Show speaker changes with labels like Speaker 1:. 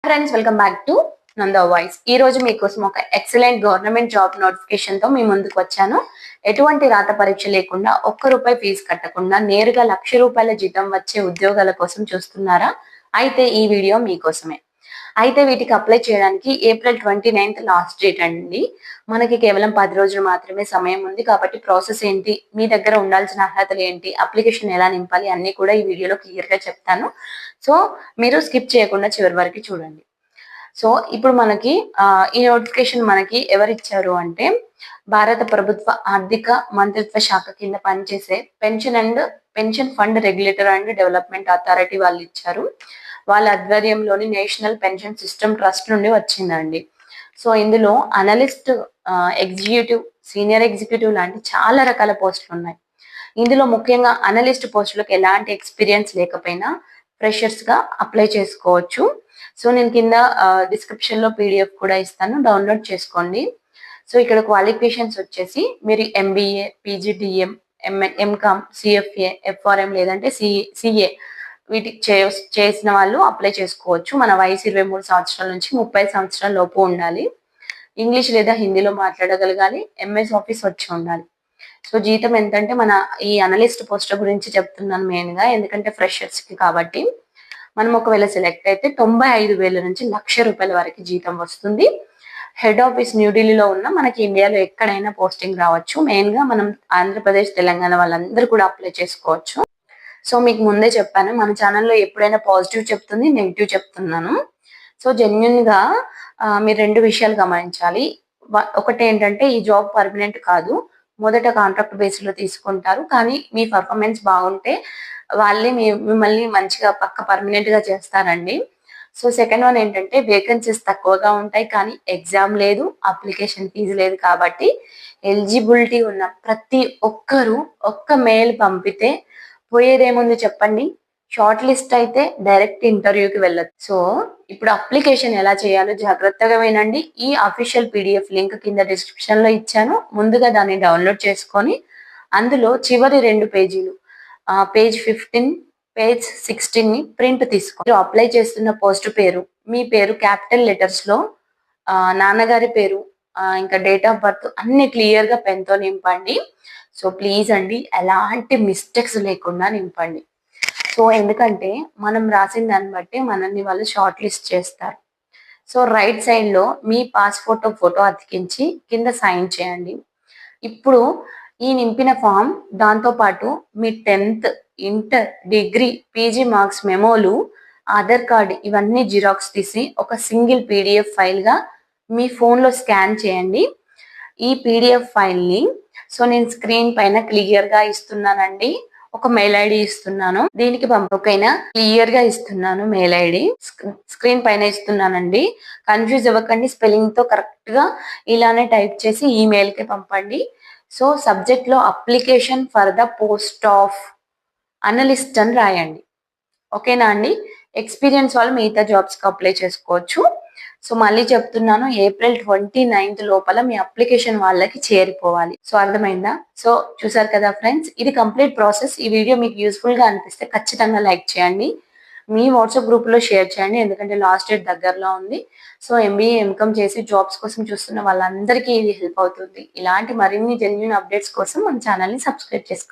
Speaker 1: Friends, welcome back to Nanda voice. ఈ రోజు మీకోసం ఒక ఎక్సలెంట్ గవర్నమెంట్ జాబ్ నోటిఫికేషన్ తో మీ ముందుకు వచ్చాను. ఎటువంటి రాత పరీక్ష లేకుండా, ₹1 ఫీజు కట్టకుండా నేరుగా ₹1,00,000 జీతం వచ్చే ఉద్యోగాల కోసం చూస్తున్నారా? అయితే ఈ వీడియో మీకోసమే. అయితే వీటికి అప్లై చేయడానికి ఏప్రిల్ 29th లాస్ట్ డేట్ అండి. మనకి కేవలం 10 రోజులు మాత్రమే సమయం ఉంది. కాబట్టి ప్రాసెస్ ఏంటి, మీ దగ్గర ఉండాల్సిన అర్హతలు ఏంటి, అప్లికేషన్ ఎలా నింపాలి అన్ని కూడా ఈ వీడియోలో క్లియర్ గా చెప్తాను. సో మీరు స్కిప్ చేయకుండా చివరి వరకు చూడండి. సో ఇప్పుడు మనకి ఈ నోటిఫికేషన్ మనకి ఎవరిచ్చారు అంటే, భారత ప్రభుత్వ ఆర్థిక మంత్రిత్వ శాఖ కింద పనిచేసే pension fund regulator and development authority వాళ్ళు ఇచ్చారు. వాళ్ళ ఆధ్వర్యంలోని నేషనల్ పెన్షన్ సిస్టమ్ ట్రస్ట్ నుండి వచ్చిందండి. సో ఇందులో అనలిస్ట్, ఎగ్జిక్యూటివ్, సీనియర్ ఎగ్జిక్యూటివ్ లాంటి చాలా రకాల పోస్టులు ఉన్నాయి. ఇందులో ముఖ్యంగా అనలిస్ట్ పోస్టులకు ఎలాంటి ఎక్స్పీరియన్స్ లేకపోయినా ఫ్రెషర్స్ గా అప్లై చేసుకోవచ్చు. సో నేను కింద డిస్క్రిప్షన్ లో PDF కూడా ఇస్తాను, డౌన్లోడ్ చేసుకోండి. సో ఇక్కడ క్వాలిఫికేషన్స్ వచ్చేసి మీరు MBA, PGDM, MCOM, CFA, FRM లేదంటే CA వీటికి చేసిన వాళ్ళు అప్లై చేసుకోవచ్చు. మన వయసు 23 సంవత్సరాల నుంచి 30 సంవత్సరాల లోపు ఉండాలి. ఇంగ్లీష్ లేదా హిందీలో మాట్లాడగలగాలి. MS ఆఫీస్ వచ్చి ఉండాలి. సో జీతం ఎంతంటే, మన ఈ అనలిస్ట్ పోస్ట్ గురించి చెప్తున్నాను మెయిన్ గా, ఎందుకంటే ఫ్రెషర్స్ కి కాబట్టి. మనం ఒకవేళ సెలెక్ట్ అయితే 95,000 నుంచి ₹1,00,000 వరకు జీతం వస్తుంది. హెడ్ ఆఫీస్ న్యూఢిల్లీలో ఉన్న, మనకి ఇండియాలో ఎక్కడైనా పోస్టింగ్ రావచ్చు. మెయిన్ గా మనం ఆంధ్రప్రదేశ్, తెలంగాణ వాళ్ళందరూ కూడా అప్లై చేసుకోవచ్చు. సో మీకు ముందే చెప్పాను, మన ఛానల్లో ఎప్పుడైనా పాజిటివ్ చెప్తుంది, నెగిటివ్ చెప్తున్నాను. సో జెన్యున్ గా మీరు 2 విషయాలు గమనించాలి. ఒకటి ఏంటంటే, ఈ జాబ్ పర్మనెంట్ కాదు, మొదట కాంట్రాక్ట్ బేస్ లో తీసుకుంటారు. కానీ మీ పర్ఫార్మెన్స్ బాగుంటే వాళ్ళే మిమ్మల్ని మంచిగా పక్క పర్మనెంట్ గా చేస్తారండి. సో సెకండ్ వన్ ఏంటంటే, వేకెన్సీస్ తక్కువగా ఉంటాయి, కానీ ఎగ్జామ్ లేదు, అప్లికేషన్ ఫీజు లేదు. కాబట్టి ఎలిజిబిలిటీ ఉన్న ప్రతి ఒక్కరూ ఒక్క మెయిల్ పంపితే పోయేదేముంది చెప్పండి. షార్ట్ లిస్ట్ అయితే డైరెక్ట్ ఇంటర్వ్యూకి వెళ్ళచ్చు. సో ఇప్పుడు అప్లికేషన్ ఎలా చేయాలో జాగ్రత్తగా వినండి. ఈ అఫీషియల్ PDF లింక్ కింద డిస్క్రిప్షన్ లో ఇచ్చాను. ముందుగా దాన్ని డౌన్లోడ్ చేసుకొని అందులో చివరి 2 పేజీలు, పేజ్ 15, పేజ్ 16 ని ప్రింట్ తీసుకోండి. అప్లై చేస్తున్న పోస్ట్ పేరు, మీ పేరు క్యాపిటల్ లెటర్స్ లో, నాన్నగారి పేరు, ఇంకా డేట్ ఆఫ్ బర్త్ అన్ని క్లియర్ గా పెన్ తో నింపండి. సో ప్లీజ్ అండి, ఎలాంటి మిస్టేక్స్ లేకుండా నింపండి. సో ఎందుకంటే మనం రాసిన దాన్ని బట్టి మనల్ని వాళ్ళు షార్ట్ లిస్ట్ చేస్తారు. సో రైట్ సైడ్ లో మీ పాస్పోర్ట్ ఫోటో అతికించి కింద సైన్ చేయండి. ఇప్పుడు ఈ నింపిన ఫామ్, దాంతో పాటు మీ 10th, inter, degree, PG marks మెమోలు, ఆధార్ కార్డ్ ఇవన్నీ జిరాక్స్ తీసి ఒక సింగిల్ PDF ఫైల్ గా మీ ఫోన్ లో స్కాన్ చేయండి. ఈ PDF ఫైల్ ని, సో నేను స్క్రీన్ పైన క్లియర్ గా ఇస్తున్నానండి, ఒక మెయిల్ ID ఇస్తున్నాను, దీనికి ఓకేనా, క్లియర్ గా ఇస్తున్నాను. మెయిల్ ID స్క్రీన్ పైన ఇస్తున్నానండి, కన్ఫ్యూజ్ అవ్వకండి. స్పెల్లింగ్ తో కరెక్ట్ గా ఇలానే టైప్ చేసి ఈమెయిల్ కి పంపండి. సో సబ్జెక్ట్ లో application for the post of analyst అని రాయండి. ఓకేనా అండి. ఎక్స్పీరియన్స్ వాళ్ళు మిగతా జాబ్స్ కి అప్లై చేసుకోవచ్చు. సో మళ్ళీ చెప్తున్నాను, ఏప్రిల్ 29th లోపల మీ అప్లికేషన్ వాళ్ళకి చేరిపోవాలి. సో అర్థమైందా? సో చూసారు కదా ఫ్రెండ్స్, ఇది కంప్లీట్ ప్రాసెస్. ఈ వీడియో మీకు యూస్ఫుల్ గా అనిపిస్తే ఖచ్చితంగా లైక్ చేయండి, మీ వాట్సాప్ గ్రూప్ లో షేర్ చేయండి, ఎందుకంటే లాస్ట్ డేట్ దగ్గరలో ఉంది. సో MBA, MCOM చేసి జాబ్స్ కోసం చూస్తున్న వాళ్ళందరికీ ఇది హెల్ప్ అవుతుంది. ఇలాంటి మరిన్ని జెన్యూన్ అప్డేట్స్ కోసం మన ఛానల్ ని సబ్స్క్రైబ్ చేసుకోండి.